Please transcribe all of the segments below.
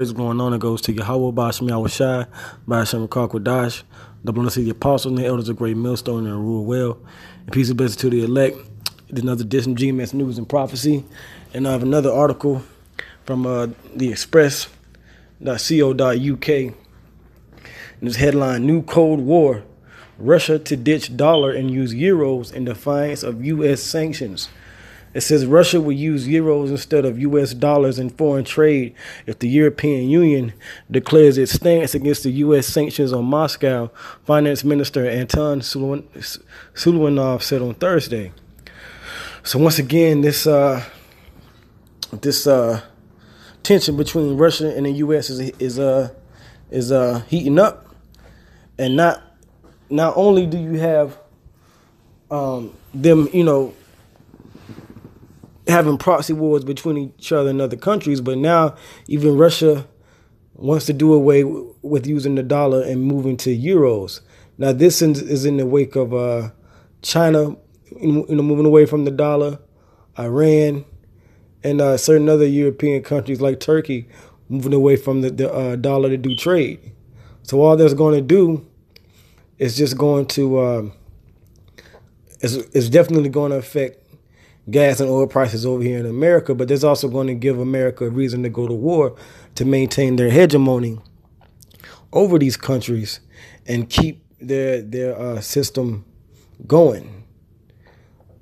What's going on? It goes to Yahweh, Basham Yahushai, Basham Kakwadash, the blessed of the apostles and the elders of great millstone and rule well. And peace and blessings to the elect. There's another edition of GMS News and Prophecy. And I have another article from the express.co.uk. And this headline, New Cold War, Russia to ditch dollar and use euros in defiance of U.S. sanctions. It says Russia will use euros instead of U.S. dollars in foreign trade if the European Union declares its stance against the U.S. sanctions on Moscow, Finance Minister Anton Sulivanov said on Thursday. So once again, this tension between Russia and the U.S. is heating up, and not only do you have them, having proxy wars between each other and other countries, but now even Russia wants to do away with using the dollar and moving to euros. Now this is in the wake of China, moving away from the dollar, Iran, and certain other European countries like Turkey moving away from the dollar to do trade. So all that's going to do is just going to it's definitely going to affect gas and oil prices over here in America, but there's also going to give America a reason to go to war to maintain their hegemony over these countries and keep their system going.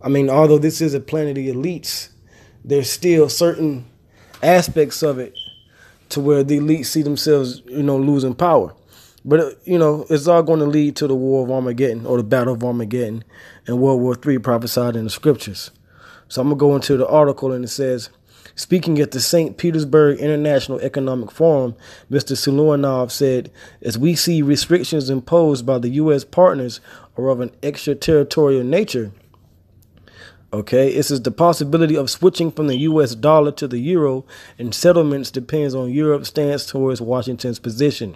I mean, although this is a planet of elites, there's still certain aspects of it to where the elites see themselves, losing power. But, it's all going to lead to the War of Armageddon, or the Battle of Armageddon, and World War III prophesied in the scriptures. So I'm going to go into the article, and it says, speaking at the St. Petersburg International Economic Forum, Mr. Sulivanov said, as we see restrictions imposed by the U.S. partners are of an extraterritorial nature. Okay, it says the possibility of switching from the U.S. dollar to the euro in settlements depends on Europe's stance towards Washington's position.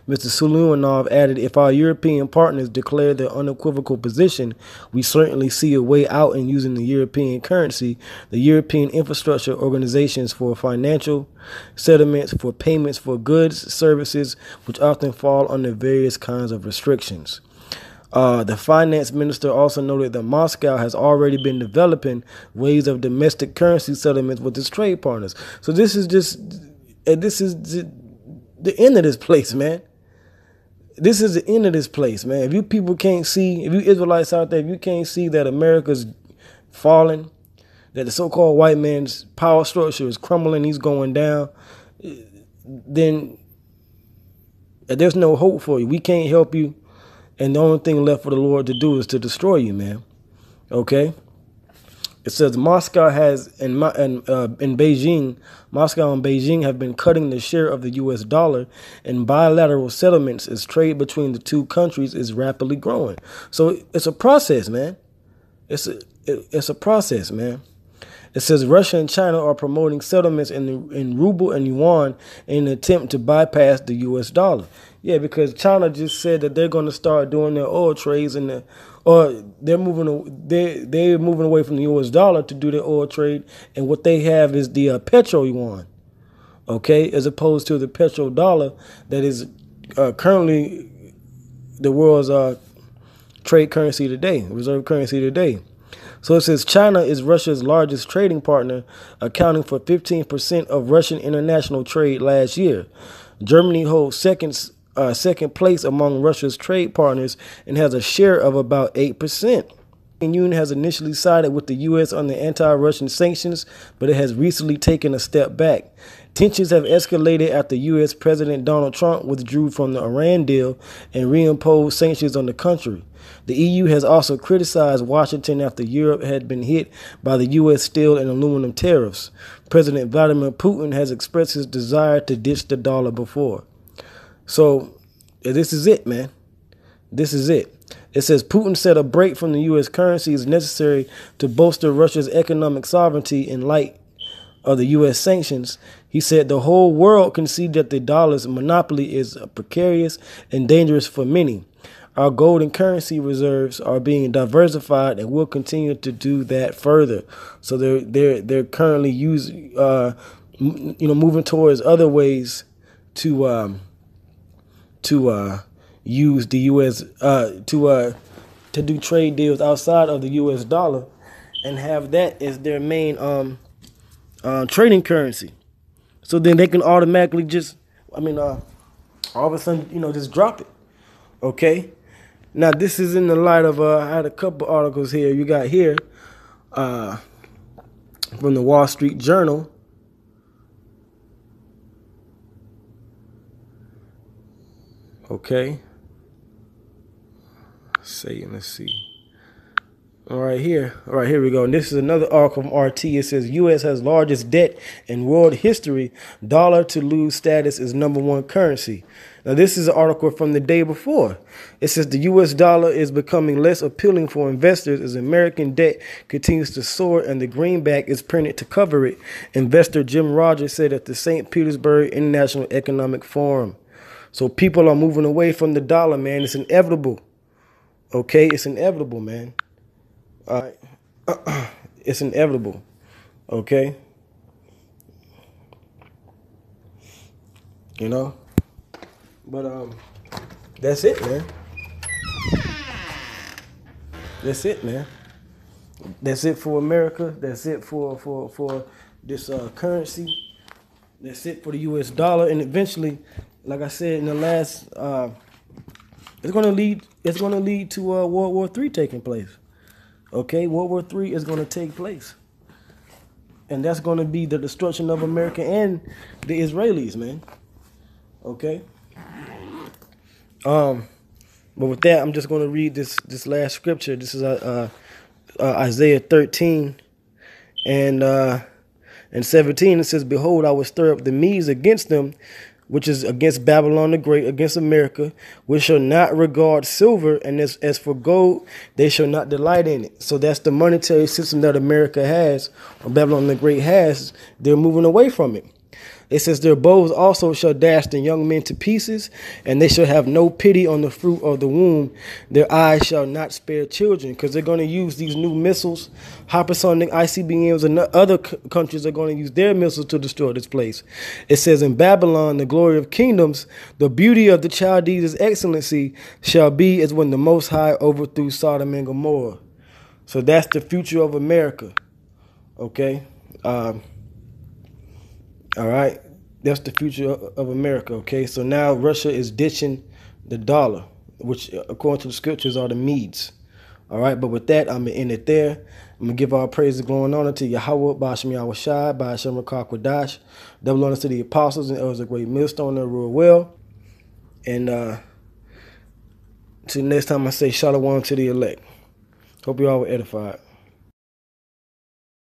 Mr. Sulivanov added, if our European partners declare their unequivocal position, we certainly see a way out in using the European currency, the European infrastructure organizations for financial settlements, for payments for goods, services, which often fall under various kinds of restrictions. The finance minister also noted that Moscow has already been developing ways of domestic currency settlements with its trade partners. So this is the end of this place, man. This is the end of this place, man. If you people can't see, if you Israelites out there, if you can't see that America's falling, that the so-called white man's power structure is crumbling, he's going down, then there's no hope for you. We can't help you. And the only thing left for the Lord to do is to destroy you, man. Okay? It says Moscow has, in Beijing, Moscow and Beijing have been cutting the share of the U.S. dollar in bilateral settlements as trade between the two countries is rapidly growing. So it's a process, man. It's a process, man. It says Russia and China are promoting settlements in ruble and yuan in an attempt to bypass the U.S. dollar. Yeah, because China just said that they're going to start doing their oil trades they're moving away from the U.S. dollar to do their oil trade, and what they have is the petro yuan, okay, as opposed to the petro dollar that is currently the world's trade currency today, reserve currency today. So it says China is Russia's largest trading partner, accounting for 15% of Russian international trade last year. Germany holds second place among Russia's trade partners and has a share of about 8%. The Union has initially sided with the U.S. on the anti-Russian sanctions, but it has recently taken a step back. Tensions have escalated after U.S. President Donald Trump withdrew from the Iran deal and reimposed sanctions on the country. The EU has also criticized Washington after Europe had been hit by the U.S. steel and aluminum tariffs. President Vladimir Putin has expressed his desire to ditch the dollar before. So this is it, man. This is it. It says Putin said a break from the U.S. currency is necessary to bolster Russia's economic sovereignty in light of the U.S. sanctions. He said the whole world can see that the dollar's monopoly is precarious and dangerous for many. Our gold and currency reserves are being diversified and will continue to do that further. So they're currently moving towards other ways to use the U.S. To do trade deals outside of the U.S. dollar, and have that as their main trading currency. So then they can automatically just, all of a sudden, just drop it. Okay. Now this is in the light of I had a couple articles here. You got here from the Wall Street Journal. Okay. Let's see. All right, here we go. And this is another article from RT. It says U.S. has largest debt in world history. Dollar to lose status is #1 currency. Now, this is an article from the day before. It says the U.S. dollar is becoming less appealing for investors as American debt continues to soar and the greenback is printed to cover it. Investor Jim Rogers said at the St. Petersburg International Economic Forum. So people are moving away from the dollar, man. It's inevitable. Okay, it's inevitable, man. All right. It's inevitable. Okay. But that's it, man. That's it, man. That's it for America. That's it for this currency. That's it for the U.S. dollar. And eventually, like I said in the last, it's gonna lead to World War III taking place. Okay, World War III is going to take place. And that's going to be the destruction of America and the Israelis, man. Okay? But with that, I'm just going to read this last scripture. This is Isaiah 13 and 17. It says, "Behold, I will stir up the Medes against them, which is against Babylon the Great, against America, which shall not regard silver, and as for gold, they shall not delight in it." So that's the monetary system that America has, or Babylon the Great has. They're moving away from it. It says, "Their bows also shall dash the young men to pieces, and they shall have no pity on the fruit of the womb. Their eyes shall not spare children," because they're going to use these new missiles, hypersonic ICBMs, and other countries are going to use their missiles to destroy this place. It says, "In Babylon, the glory of kingdoms, the beauty of the Chaldees' excellency shall be as when the Most High overthrew Sodom and Gomorrah." So that's the future of America. Okay. All right, that's the future of America, okay? So now Russia is ditching the dollar, which according to the scriptures are the Medes. All right, but with that, I'm going to end it there. I'm going to give all praise and glory and honor to Yahweh, Ba'ashem Yahweh Shai, Ba'ashem Rakak Wadash, double honor to the apostles and elders of great millstone that rule well. And till next time I say shalom to the elect. Hope you all were edified.